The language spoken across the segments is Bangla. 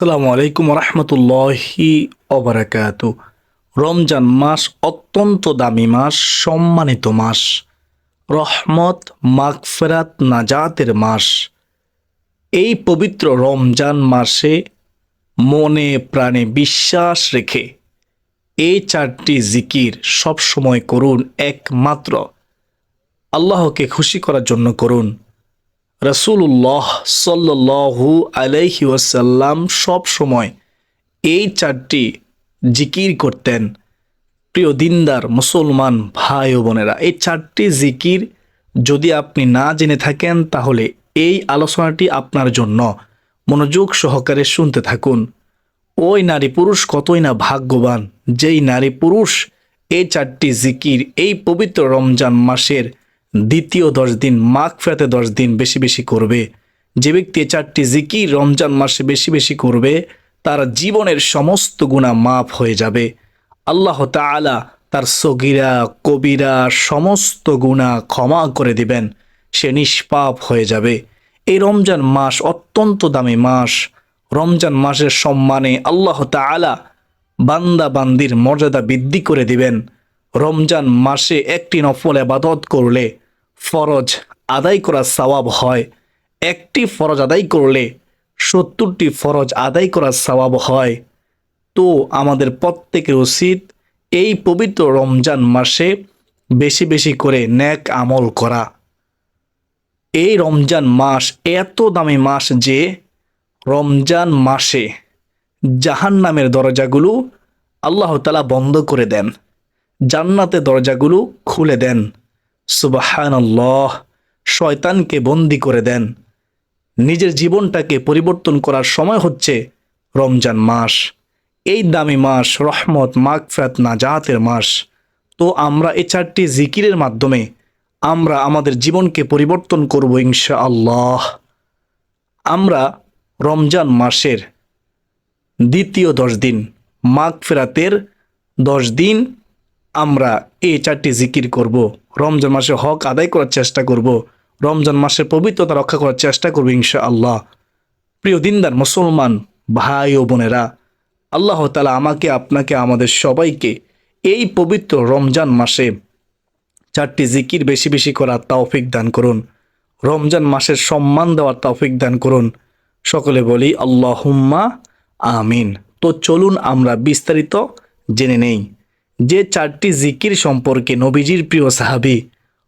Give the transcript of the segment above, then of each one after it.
আসসালামু আলাইকুম রহমতুল্লাহি অবরাকাতু। রমজান মাস অত্যন্ত দামি মাস, সম্মানিত মাস, রহমত, মাগফিরাত, নাজাতের মাস। এই পবিত্র রমজান মাসে মনে প্রাণে বিশ্বাস রেখে এই চারটি জিকির সব সময় করুন। একমাত্র আল্লাহকে খুশি করার জন্য করুন। রাসূলুল্লাহ সাল্লাল্লাহু আলাইহি ওয়াসাল্লাম সব সময় এই চারটি জিকির করতেন। প্রিয় দিনদার মুসলমান ভাই ও বোনেরা, এই চারটি জিকির যদি আপনি না জেনে থাকেন তাহলে এই আলোচনাটি আপনার জন্য। মনোযোগ সহকারে শুনতে থাকুন। ওই নারী পুরুষ কতই না ভাগ্যবান, যেই নারী পুরুষ এই চারটি জিকির এই পবিত্র রমজান মাসের দ্বিতীয় 10 দিন, মাগফিরাতে 10 দিন বেশি বেশি করবে। যে ব্যক্তি এই চারটি জিকির রমজান মাসে বেশি বেশি করবে, তার জীবনের সমস্ত গুনাহ মাফ হয়ে যাবে। আল্লাহ তাআলা তার সগীরা কবিরা সমস্ত গুনাহ ক্ষমা করে দিবেন। সে নিষ্পাপ হয়ে যাবে। এই রমজান মাস অত্যন্ত দামি মাস। রমজান মাসের সম্মানে আল্লাহ তাআলা বান্দা বান্দির মর্যাদা বৃদ্ধি করে দিবেন। রমজান মাসে একটি নফল ইবাদত করলে ফরজ আদায় করার সওয়াব হয়। একটি ফরজ আদায় করলে 70টি ফরজ আদায় করার সওয়াব হয়। তো আমাদের প্রত্যেকের উচিত এই পবিত্র রমজান মাসে বেশি বেশি করে নেক আমল করা। এই রমজান মাস এত দামি মাস যে রমজান মাসে জাহান্নামের দরজাগুলো আল্লাহ তাআলা বন্ধ করে দেন, জান্নাতের দরজাগুলো খুলে দেন। সুবহানাল্লাহ। শয়তানকে বন্দি করে দেন। নিজের জীবনটাকে পরিবর্তন করার সময় হচ্ছে রমজান মাস। এই দামি মাস রহমত, মাগফিরাত, নাজাতের মাস। তো আমরা এই চারটি জিকিরের মাধ্যমে আমরা আমাদের জীবনকে পরিবর্তন করব ইনশাআল্লাহ। আমরা রমজান মাসের দ্বিতীয় 10 দিন, মাগফিরাতের 10 দিন আমরা এই চারটি জিকির করব। রমজান মাসে হক আদায় করার চেষ্টা করব। রমজান মাসের পবিত্রতা রক্ষা করার চেষ্টা করব ইনশাআল্লাহ। প্রিয় দিনদার মুসলমান ভাই ও বোনেরা, আল্লাহ তাআলা আমাকে, আপনাকে, আমাদের সবাইকে এই পবিত্র রমজান মাসে চারটি জিকির বেশি বেশি করার তৌফিক দান করুন। রমজান মাসের সম্মান দেওয়ার তৌফিক দান করুন। সকলে বলি আল্লাহুম্মা আমিন। তো চলুন আমরা বিস্তারিত জেনে নেই যে চারটি জিকির সম্পর্কে। নবীজির প্রিয় সাহাবী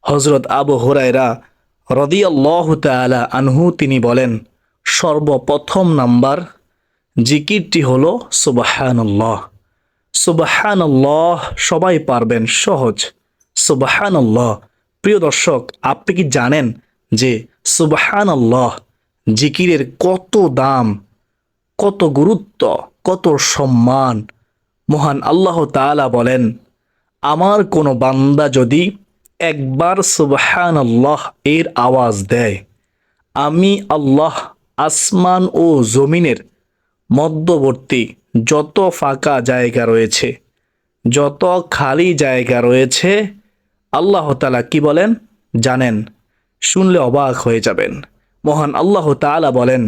হযরত আবু হুরায়রা রাদিয়াল্লাহু তাআলা আনহু তিনি বলেন, সর্বপ্রথম নাম্বার জিকিরটি হলো সুবহানাল্লাহ। সুবহানাল্লাহ সবাই পারবেন, সহজ। সুবহানাল্লাহ। প্রিয় দর্শক, আপনি কি জানেন যে সুবহানাল্লাহ জিকিরের কত দাম, কত গুরুত্ব, কত সম্মান? মহান আল্লাহ তাআলা বলেন, আমার কোনো বান্দা যদি একবার সুবহানাল্লাহ এর আওয়াজ দেয়, আমি আল্লাহ আসমান ও জমিনের মধ্যবর্তী যত ফাঁকা জায়গা রয়েছে, যত খালি জায়গা রয়েছে, আল্লাহ তাআলা কি বলেন জানেন? শুনলে অবাক হয়ে যাবেন। মহান আল্লাহ তাআলা বলেন,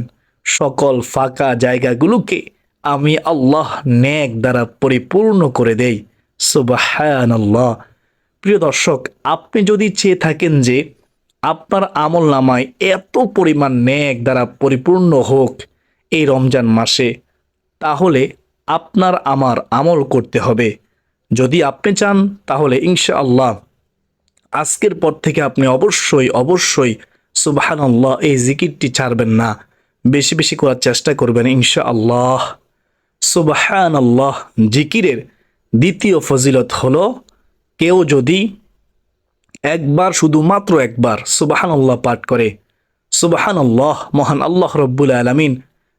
সকল ফাঁকা জায়গাগুলোকে আমি আল্লাহ নেক দ্বারা পরিপূর্ণ করে দেই। সুবহানাল্লাহ। প্রিয় দর্শক, আপনি যদি চেয়ে থাকেন যে আপনার আমল নামায় এত পরিমাণ নেক দ্বারা পরিপূর্ণ হোক এই রমজান মাসে, তাহলে আপনার আমার আমল করতে হবে। যদি আপনি চান তাহলে ইনশাআল্লাহ আজকের পর থেকে আপনি অবশ্যই অবশ্যই সুবহানাল্লাহ এই জিকিরটি ছাড়বেন না, বেশি বেশি করার চেষ্টা করবেন ইনশাআল্লাহ। সুবহানাল্লাহ জিকিরের দ্বিতীয় ফজিলত হলো, কেউ যদি একবার, শুধুমাত্র একবার সুবহানাল্লাহ পাঠ করে, সুবহানাল্লাহ, মহান আল্লাহ রব্বুল আলামিন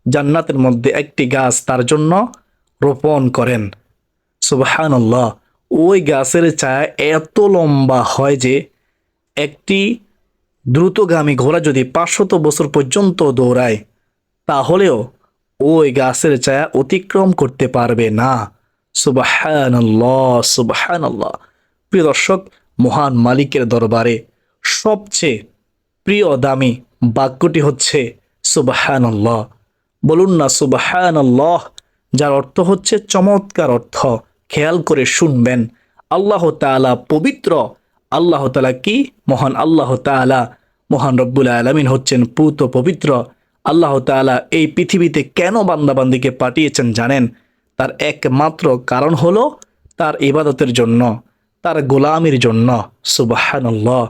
জান্নাতের মধ্যে একটি গাছ তার জন্য রোপণ করেন। সুবহানাল্লাহ। ওই গাছের ছায়া এত লম্বা হয় যে একটি দ্রুতগামী ঘোড়া যদি 500 বছর পর্যন্ত দৌড়ায়, তাহলেও ওই গাছের ছায়া অতিক্রম করতে পারবে না। সুবহানাল্লাহ, সুবহানাল্লাহ। প্রিয় দর্শক, মহান মালিকের দরবারে সবচেয়ে প্রিয় দামি বাক্যটি হচ্ছে সুবহানাল্লাহ। বলুন না সুবহানাল্লাহ, যার অর্থ হচ্ছে চমৎকার অর্থ। খেয়াল করে শুনবেন। আল্লাহ তাআলা পবিত্র। আল্লাহ তাআলা কি? মহান আল্লাহ তাআলা, মহান রব্বুল আলামিন হচ্ছেন পূত পবিত্র। আল্লাহ তাআলা এই পৃথিবীতে কেন বান্দাবান্দিকে পাঠিয়েছেন জানেন? তার একমাত্র কারণ হলো তার ইবাদতের জন্য, তার গোলামির জন্য। সুবহানাল্লাহ।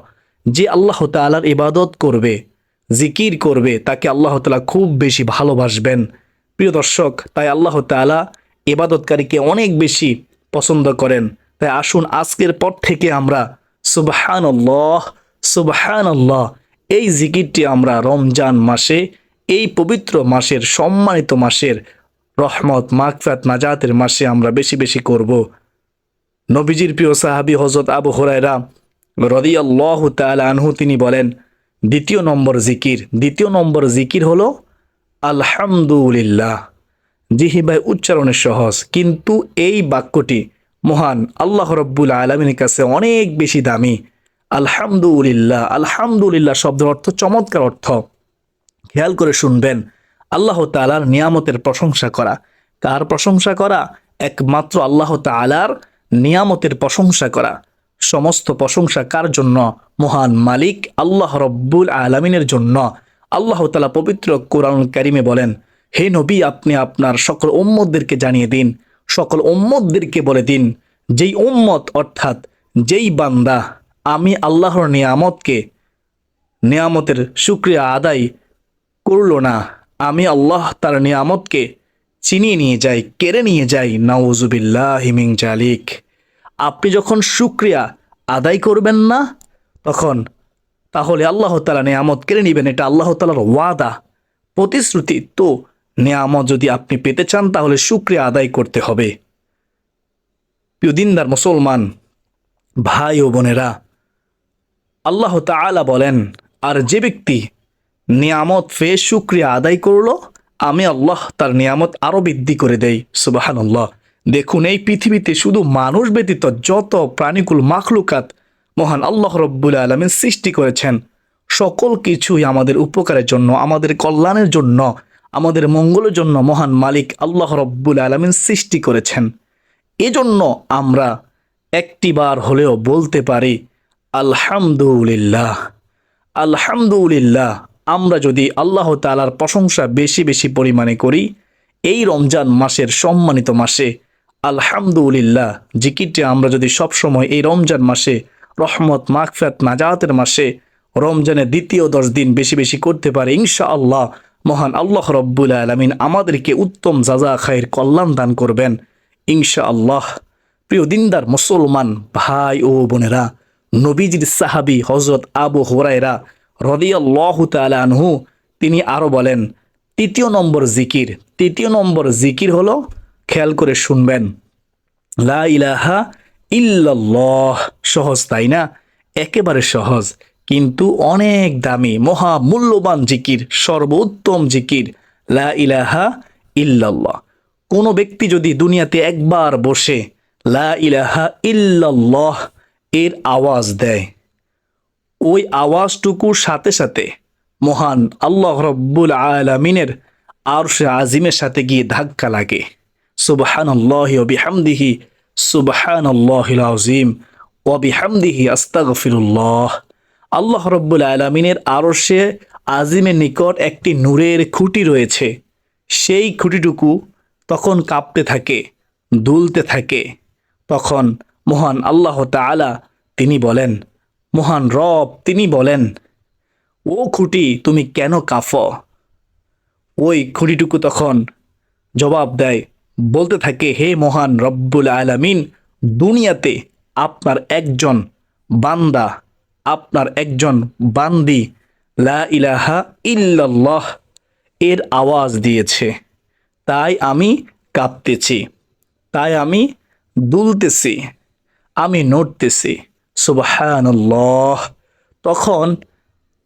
যে আল্লাহ তাআলার ইবাদত করবে, জিকির করবে, তাকে আল্লাহ তাআলা খুব বেশি ভালোবাসবেন। প্রিয় দর্শক, তাই আল্লাহ তাআলা ইবাদতকারীকে অনেক বেশি পছন্দ করেন। তাই আসুন আজকের পর থেকে আমরা সুবহানাল্লাহ, সুবহানাল্লাহ এই জিকিরটি আমরা রমজান মাসে, এই পবিত্র মাসের, সম্মানিত মাসের, রহমত মাগফিরাত নাজাতের মাসে আমরা বেশি বেশি করব। নবীজির প্রিয় সাহাবী হযরত আবু হুরায়রা রাদিয়াল্লাহু তাআলা আনহু তিনি বলেন, দ্বিতীয় নম্বর জিকির হলো আলহামদুলিল্লাহ। জিহিবায় উচ্চারণে সহজ, কিন্তু এই বাক্যটি মহান আল্লাহ রব্বুল আলামিনের কাছে অনেক বেশি দামি। আলহামদুলিল্লাহ, আলহামদুলিল্লাহ শব্দের অর্থ চমৎকার অর্থ। খেয়াল করে শুনবেন। আল্লাহ তাআলার নিয়ামতের প্রশংসা করা। কার প্রশংসা করা? একমাত্র আল্লাহ তাআলার নিয়ামতের প্রশংসা করা। সমস্ত প্রশংসা কার জন্য? মহান মালিক আল্লাহ রব্বুল আলামিনের জন্য। আল্লাহ তাআলা পবিত্র কোরআন কারিমে বলেন, হে নবী, আপনি আপনার সকল উম্মতদেরকে জানিয়ে দিন, সকল উম্মতদেরকে বলে দিন, যেই উম্মত অর্থাৎ যেই বান্দা আমি আল্লাহর নিয়ামতের শুকরিয়া আদায় করলো না, আমি আল্লাহ তার নিয়ামতকে চিনিয়ে নিয়ে যাই, কেড়ে নিয়ে যাই। নাউজুবিল্লাহি মিন জালিক। আপনি যখন শুকরিয়া আদায় করবেন না, তাহলে আল্লাহ তাআলা নিয়ামত কেড়ে নেবেন। এটা আল্লাহ তাআলার ওয়াদা, প্রতিশ্রুতি। তো নিয়ামত যদি আপনি পেতে চান তাহলে শুকরিয়া আদায় করতে হবে। প্রিয় দিনদার মুসলমান ভাই ও বোনেরা, আল্লাহ তাআলা বলেন, আর যে ব্যক্তি নিয়ামত পেয়ে শুকরিয়া আদায় করলো, আমি আল্লাহ তার নিয়ামত আরো বৃদ্ধি করে দেই। সুবহানাল্লাহ। দেখুন, এই পৃথিবীতে শুধু মানুষ ব্যতীত যত প্রাণীকুল মাখলুকাত মহান আল্লাহ রব্বুল আলামিন সৃষ্টি করেছেন, সকল কিছুই আমাদের উপকারের জন্য, আমাদের কল্যাণের জন্য, আমাদের মঙ্গলের জন্য মহান মালিক আল্লাহ রব্বুল আলামিন সৃষ্টি করেছেন। এজন্য আমরা একটিবার হলেও বলতে পারি আলহামদুলিল্লাহ, আলহামদুলিল্লাহ। আমরা যদি আল্লাহ তাআলার প্রশংসা বেশি বেশি পরিমাণে করি, এই রমজান মাসের সম্মানিত মাসে আলহামদুলিল্লাহ জিকিরটি আমরা যদি সবসময় এই রমজান মাসে, রহমত মাগফিরাত নাজাতের মাসে, রমজানের দ্বিতীয় 10 দিন বেশি বেশি করতে পারি, ইনশাআল্লাহ মহান আল্লাহ রব্বুল আলামিন আমাদেরকে উত্তম জাযা খায়ের কল্যাণ দান করবেন ইনশাআল্লাহ। প্রিয় দিনদার মুসলমান ভাই ও বোনেরা, নবীজির সাহাবী হযরত আবু হুরায়রা রাদিয়াল্লাহু তাআলা আনহু তিনি আরো বলেন, তৃতীয় নম্বর জিকির হলো, খেয়াল করে শুনবেন, লা ইলাহা ইল্লাল্লাহ। সহজ তাই না? একেবারে সহজ, কিন্তু অনেক দামি, মহা মূল্যবান জিকির, সর্বোত্তম জিকির লা ইলাহা ইল্লাল্লাহ। কোনো ব্যক্তি যদি দুনিয়াতে একবার বসে লা ইলাহা ইল্লাল্লাহ এর আওয়াজ দেয়, ওই আওয়াজটুকুর সাথে সাথে মহান আল্লাহ রব্বুল আলামিনের আরশে আজিমের সাথে গিয়ে ধাক্কা লাগে। সুবহানাল্লাহি ওয়া বিহামদিহি, সুবহানাল্লাহিল আযীম ওয়া বিহামদিহি আস্তাগফিরুল্লাহ। আল্লাহ রব্বুল আলামিনের আরশে আজিমের নিকট একটি নূরের খুঁটি রয়েছে। সেই খুঁটিটুকু তখন কাঁপতে থাকে, দুলতে থাকে। তখন মহান আল্লাহ তাআলা তিনি বলেন, মহান রব তিনি বলেন, ও খুঁটি তুমি কেন কাঁপো? ওই খুঁটিটুকু তখন জবাব দেয়, বলতে থাকে, হে মহান রব্বুল আলামিন, দুনিয়াতে আপনার একজন বান্দা, আপনার একজন বান্দি লা ইলাহা ইল্লাল্লাহ এর আওয়াজ দিয়েছে, তাই আমি কাঁপতেছি, তাই আমি দুলতেছি, আমি নড়তেছি। সুবহানাল্লাহ। তখন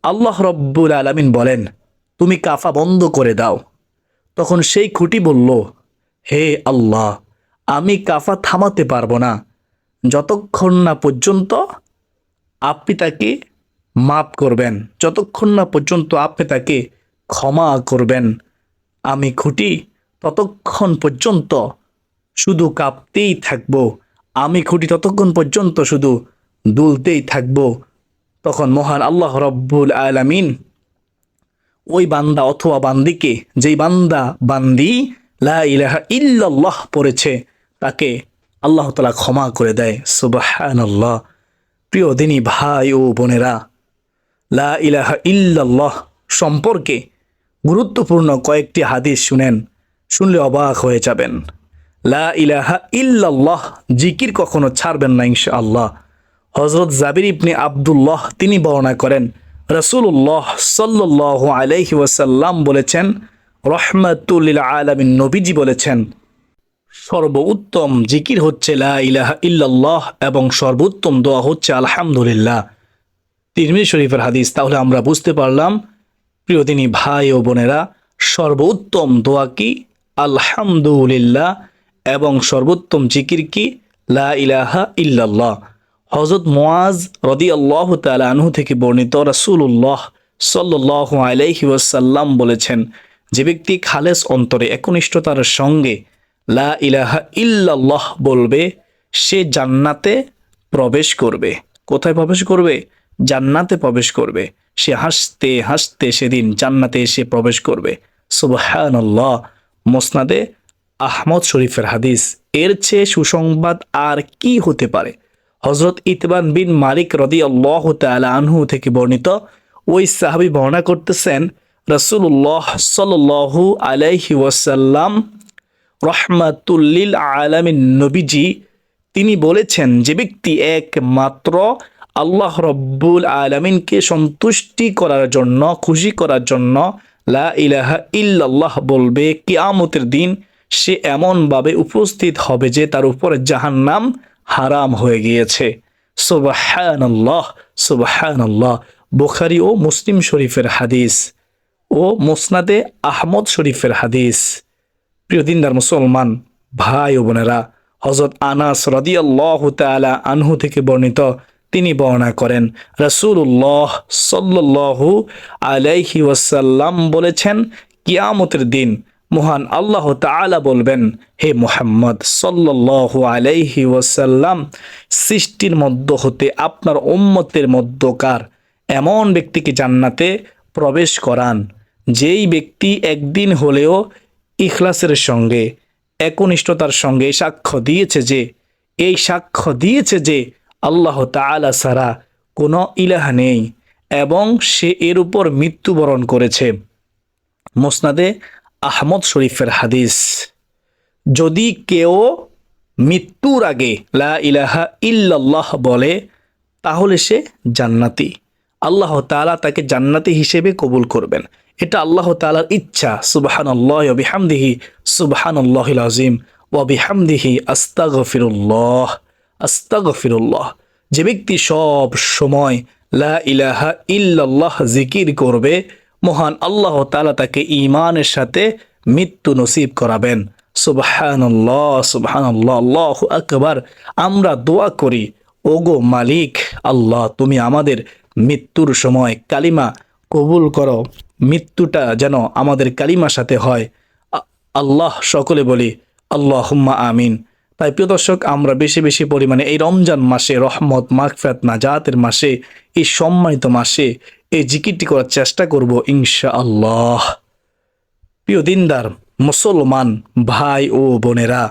আল্লাহ রব্বুল আলামিন বলেন, তুমি কাফা বন্ধ করে দাও। তখন সেই খুঁটি বলল, হে আল্লাহ, আমি কাফা থামাতে পারবো না যতক্ষণ না পর্যন্ত আপনি তাকে মাফ করবেন, যতক্ষণ না পর্যন্ত আপনি তাকে ক্ষমা করবেন। আমি খুঁটি ততক্ষণ পর্যন্ত শুধু কাঁপতেই থাকব, আমি খুঁটি ততক্ষণ পর্যন্ত শুধু দুলতেই থাকব। তখন মহান আল্লাহ রব্বুল আলামিন ওই বান্দা অথবা বান্দিকে, যেই বান্দা বান্দি লা ইলাহা ইল্লাল্লাহ পড়েছে, তাকে আল্লাহ তাআলা ক্ষমা করে দেয়। সুবহানাল্লাহ। প্রিয় দিনী ভাই ও বোনেরা, লা ইলাহা ইল্লাল্লাহ সম্পর্কে গুরুত্বপূর্ণ কয়েকটি হাদিস শুনেন, শুনলে অবাক হয়ে যাবেন। লা ইলাহা ইল্লাল্লাহ জিকির কখনো ছাড়বেন না ইনশাআল্লাহ। হযরত জাবির ইবনে আব্দুল্লাহ তিনি বর্ণনা করেন, রাসূলুল্লাহ সাল্লাল্লাহু আলাইহি ওয়াসাল্লাম বলেছেন, রহমাতুল লিল আলামিন নবীজি বলেছেন, সর্বোত্তম জিকির হচ্ছে লা ইলাহা ইল্লাল্লাহ এবং সর্বোত্তম দোয়া হচ্ছে আলহামদুলিল্লাহ। তিরমিজি শরীফের হাদিস। তাহলে আমরা বুঝতে পারলাম প্রিয় দিনী ভাই ও বোনেরা, সর্বোত্তম দোয়া কি? আলহামদুলিল্লাহ। এবং সর্বোত্তম জিকির কি? লা ইলাহা ইল্লাল্লাহ। হযরত মুআজ রাদিয়াল্লাহু তাআলা আনহু থেকে বর্ণিত, রাসূলুল্লাহ সাল্লাল্লাহু আলাইহি ওয়াসাল্লাম বলেছেন, যে ব্যক্তি খালেস অন্তরে একনিষ্ঠতার সঙ্গে লা ইলাহা ইল্লাল্লাহ বলবে, সে জান্নাতে প্রবেশ করবে। কোথায় প্রবেশ করবে? জান্নাতে প্রবেশ করবে। সে হাসতে হাসতে সেদিন জান্নাতে এসে প্রবেশ করবে। সুবহানাল্লাহ। মুসনাদে আহমদ শরীফের হাদিস। এর চেয়ে সুসংবাদ আর কি হতে পারে? হযরত ইতবান বিন মালিক রাদিয়াল্লাহু তাআলা আনহু থেকে বর্ণিত, ওই সাহাবী বর্ণনা করতেছেন, রাসূলুল্লাহ সাল্লাল্লাহু আলাইহি ওয়াসাল্লাম রহমাতুল লিল আলামিন নবীজি তিনি বলেছেন, যে ব্যক্তি একমাত্র আল্লাহ রব্বুল আলামিনকে সন্তুষ্টি করার জন্য, খুশি করার জন্য লা ইলাহা ইল্লাল্লাহ বলবে, কিয়ামতের দিন সে এমনভাবে উপস্থিত হবে যে তার উপর জাহান্নাম হারাম হয়ে গিয়েছে। সুবহানাল্লাহ, সুবহানাল্লাহ। বুখারী ও মুসলিম শরীফের হাদিস ও মুসনাদে আহমদ শরীফের হাদিস। প্রিয় দিনদার মুসলমান ভাই ও বোনেরা, হযরত আনাস রাদিয়াল্লাহু তাআলা আনহু থেকে বর্ণিত, তিনি বর্ণনা করেন, রাসূলুল্লাহ সাল্লাল্লাহু আলাইহি ওয়াসাল্লাম বলেছেন, কিয়ামতের দিন মহান আল্লাহ তাআলা বলবেন, হে মুহাম্মদ সাল্লাল্লাহু আলাইহি ওয়াসাল্লাম, সৃষ্টির মধ্য হতে আপনার উম্মতের মধ্যকার এমন ব্যক্তিকে জান্নাতে প্রবেশ করান, যেই ব্যক্তি একদিন হলেও ইখলাসের সঙ্গে, একনিষ্ঠতার সঙ্গে সাক্ষ্য দিয়েছে যে আল্লাহ তাআলা ছাড়া কোনো ইলাহ নেই, এবং সে এর উপর মৃত্যুবরণ করেছে। মুসনাদে আহমদ শরীফের হাদিস। যদি কেউ মৃত্যুর আগে লা ইলাহা ইল্লাল্লাহ বলে, তাহলে সে জান্নাতি। আল্লাহ তাআলা তাকে জান্নাতি হিসেবে কবুল করবেন। এটা আল্লাহ তাআলার ইচ্ছা। সুবহানাল্লাহি ওয়া বিহামদিহি সুবহানাল্লাহিল আযীম ওয়া বিহামদিহি আস্তাগফিরুল্লাহ, আস্তাগফিরুল্লাহ। যে ব্যক্তি সব সময় লা ইলাহা ইল্লাল্লাহ জিকির করবে, মহান আল্লাহ তাআলা তাকে ঈমানের সাথে মৃত্যু নসিব করাবেন। সুবহানাল্লাহ, সুবহানাল্লাহ, আল্লাহু আকবার। আমরা দোয়া করি, ওগো মালিক আল্লাহ, তুমি আমাদের মৃত্যুর সময় কালিমা কবুল করো, মৃত্যুটা যেন আমাদের কালিমার সাথে হয়। আল্লাহ, সকলে বলি আল্লাহুম্মা আমিন। তাই প্রিয় দর্শক, আমরা বেশি বেশি পরিমাণে এই রমজান মাসে, রহমত মাগফিরাত নাজাতের মাসে, এই সম্মানিত মাসে এই জিকিরটি করার চেষ্টা করব ইনশাআল্লাহ। প্রিয় দিনদার মুসলমান ভাই ও বোনেরা,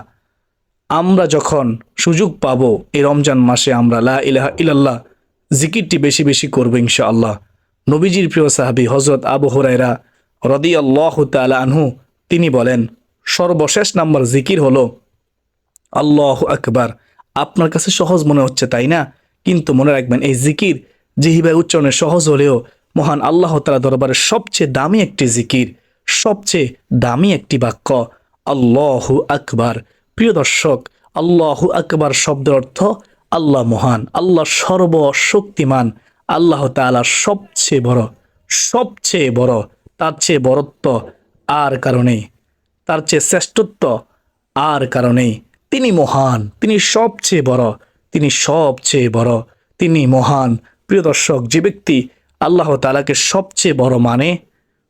আমরা যখন সুযোগ পাব এই রমজান মাসে আমরা লা ইলাহা ইল্লাল্লাহ জিকিরটি বেশি বেশি করব ইনশাআল্লাহ। নবীজির প্রিয় সাহাবী হযরত আবু হুরায়রা রাদিয়াল্লাহু তাআলা আনহু তিনি বলেন, সর্বশেষ নাম্বার জিকির হলো আল্লাহু আকবার। আপনার কাছে সহজ মনে হচ্ছে, তাই না? কিন্তু মনে রাখবেন, এই জিকির জিহ্বায় উচ্চারণে সহজ হলেও মহান আল্লাহ তাআলা দরবারে সবচেয়ে দামি একটি জিকির, সবচেয়ে দামি একটি বাক্য আল্লাহু আকবার। প্রিয় দর্শক, আল্লাহু আকবার শব্দের অর্থ আল্লাহ মহান, আল্লাহ সর্বশক্তিমান, আল্লাহ তাআলা সবচেয়ে বড়, সবচেয়ে বড়। তার চেয়ে বড়ত্ব আর কারণেই, তার চেয়ে শ্রেষ্ঠত্ব আর কারণেই। তিনি মহান, তিনি সবচেয়ে বড়, তিনি সবচেয়ে বড়, তিনি মহান। প্রিয় দর্শক, যে ব্যক্তি আল্লাহ তাআলাকে সবচেয়ে বড় মানে,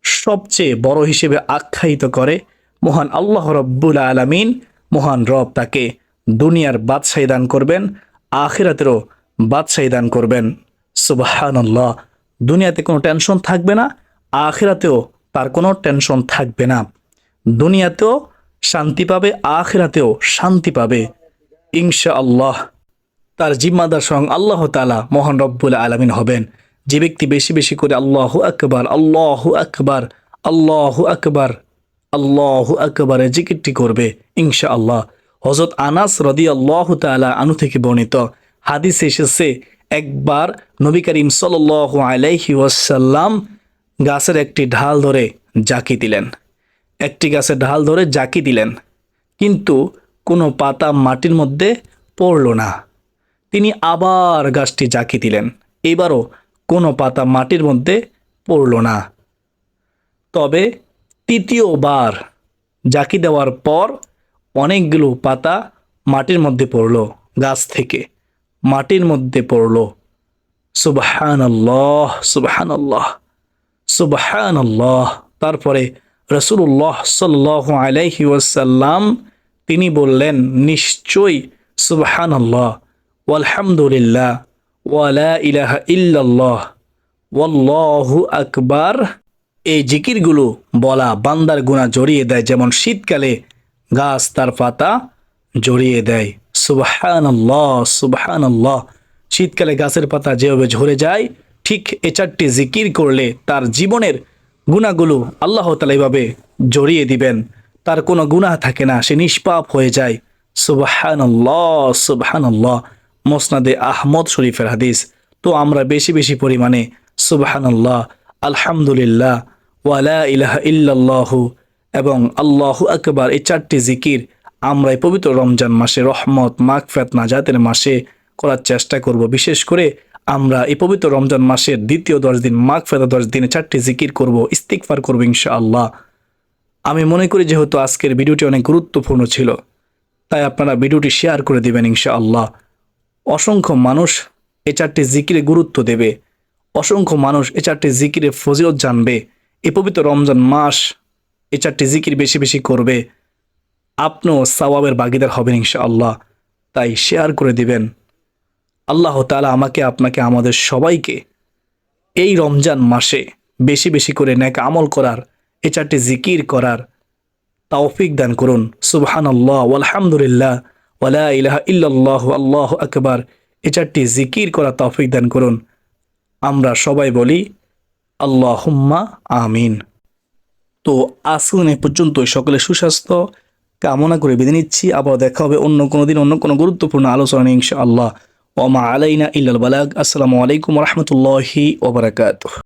সবচেয়ে বড় হিসেবে আখ্যায়িত করে মহান আল্লাহ রব্বুল আলামিন। মহান রব তাকে দুনিয়ার বাদশাহী দান করবেন, আখিরাতেরও বাদশাহী দান করবেন। সুবহানাল্লাহ। দুনিয়াতে কোনো টেনশন থাকবে না, আখিরাতেও তার কোনো টেনশন থাকবে না। দুনিয়াতেও শান্তি পাবে, আখিরাতেও শান্তি পাবে ইনশাআল্লাহ। তার জিম্মাদার স্বয়ং আল্লাহ তাআলা মহান রব্বুল আলামিন হবেন। যে ব্যক্তি বেশি বেশি করে আল্লাহু আকবার, আল্লাহু আকবার, আল্লাহু আকবার, আল্লাহু আকবারের জিকিরটি করবে ইনশাআল্লাহ। হযরত আনাস রাদিয়াল্লাহু তাআলা আনহু থেকে বর্ণিত হাদিসে এসেছে, একবার নবী করিম সাল্লাল্লাহু আলাইহি ওয়াসাল্লাম গাছের একটি ঢাল ধরে জাকি দিলেন। একটি গাছের ঢাল ধরে জাকি দিলেন, কিন্তু কোনো পাতা মাটির মধ্যে পড়ল না। তিনি আবার গাছটি জাকি দিলেন, এবারও কোনো পাতা মাটির মধ্যে পড়ল না। তবে তৃতীয়বার জাকি দেওয়ার পর অনেকগুলো পাতা মাটির মধ্যে পড়ল, গাছ থেকে মাটির মধ্যে পড়ল। সুবহানাল্লাহ, সুবহানাল্লাহ, সুবহানাল্লাহ। তারপরে রাসূলুল্লাহ সাল্লাল্লাহু আলাইহি ওয়াসাল্লাম তিনি বললেন, নিশ্চয়ই সুবহানাল্লাহ, ওয়ালহামদুলিল্লাহ, ওয়ালা ইলাহা ইল্লাল্লাহ, ওয়াল্লাহু আকবার, এই জিকিরগুলো বলা বান্দার গুনাহ জড়িয়ে দেয়, যেমন শীতকালে গাছ তার পাতা জড়িয়ে দেয়। সুবহানাল্লাহ, সুবহানাল্লাহ। শীতকালে গাছের পাতা যেভাবে ঝরে যায়, ঠিক এ চারটি জিকির করলে তার জীবনের গুনাহগুলো আল্লাহ তাআলা এভাবে জড়িয়ে দিবেন। তার কোনো গুনাহ থাকে না, সে নিষ্পাপ হয়ে যায়। সুবহানাল্লাহ, সুবহানাল্লাহ। মুসনাদে আহমদ শরীফের হাদিস। তো আমরা বেশি বেশি পরিমাণে সুবহানাল্লাহ, আলহামদুলিল্লাহ, ওয়ালা ইলাহা ইল্লাল্লাহু এবং আল্লাহু আকবার, এই চারটি জিকির আমরা এই পবিত্র রমজান মাসে, রহমত মাগফিরাত নাজাতের মাসে করার চেষ্টা করব। বিশেষ করে আমরা এই পবিত্র রমজান মাসের দ্বিতীয় 10 দিন, মাগফিরাতের 10 দিনে চারটি জিকির করব, ইস্তিগফার করব ইনশাআল্লাহ। আমি মনে করি যেহেতু আজকের ভিডিওটি অনেক গুরুত্বপূর্ণ ছিল, তাই আপনারা ভিডিওটি শেয়ার করে দিবেন ইনশাআল্লাহ। অসংখ্য মানুষ এই চারটি জিকিরে গুরুত্ব দেবে, অসংখ্য মানুষ এই চারটি জিকিরে ফজিলত জানবে। এই পবিত্র রমজান মাস এই চারটি জিকির বেশি বেশি করবে, আপনিও সওয়াবের ভাগীদার হবেন ইনশাআল্লাহ। তাই শেয়ার করে দিবেন। আল্লাহ তাআলা আমাকে, আপনাকে, আমাদের সবাইকে এই রমজান মাসে বেশি বেশি করে নেক আমল করার, এই চারটি জিকির করার তৌফিক দান করুন। সুবহানাল্লাহ, ওয়ালহামদুলিল্লাহ, ওয়ালা ইলাহা ইল্লাল্লাহু, আল্লাহু আকবার, এই চারটি জিকির করা তৌফিক দান করুন। আমরা সবাই বলি আল্লাহুম্মা আমিন। তো আসুন এ পর্যন্তই, সকলে সুস্বাস্থ্য কামনা করে বিদায় নিচ্ছি। আবার দেখা হবে অন্য কোনো দিন, অন্য কোনো গুরুত্বপূর্ণ আলোচনা ইনশাআল্লাহ। ওয়া মা আলাইনা ইল্লাল বালাগ। আসসালামু আলাইকুম ওয়া রাহমাতুল্লাহি ওয়া বারাকাতুহু।